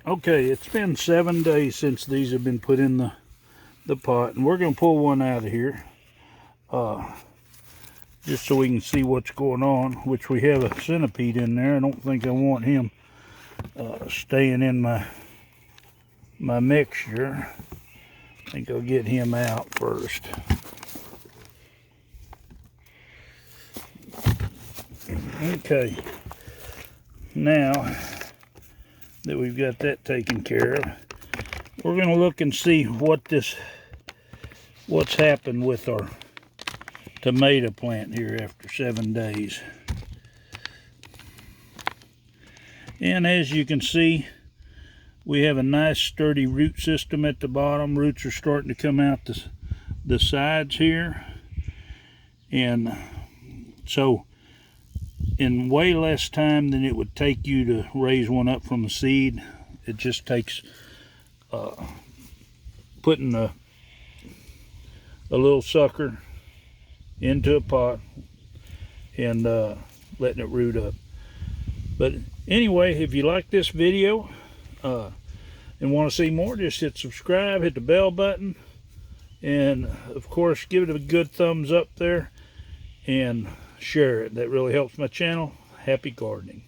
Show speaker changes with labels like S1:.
S1: Okay, it's been 7 days since these have been put in the pot, and we're going to pull one out of here just so we can see what's going on, which we have a centipede in there. I don't think I want him staying in my mixture. I think I'll get him out first. Okay, now that we've got that taken care of, we're going to look and see what's happened with our tomato plant here after 7 days. And as you can see, we have a nice sturdy root system at the bottom. Roots are starting to come out the sides here, and so in way less time than it would take you to raise one up from a seed, it just takes putting a little sucker into a pot and letting it root up. But anyway, if you like this video and want to see more, just hit subscribe, hit the bell button, and of course give it a good thumbs up there and share it. That really helps my channel. Happy gardening.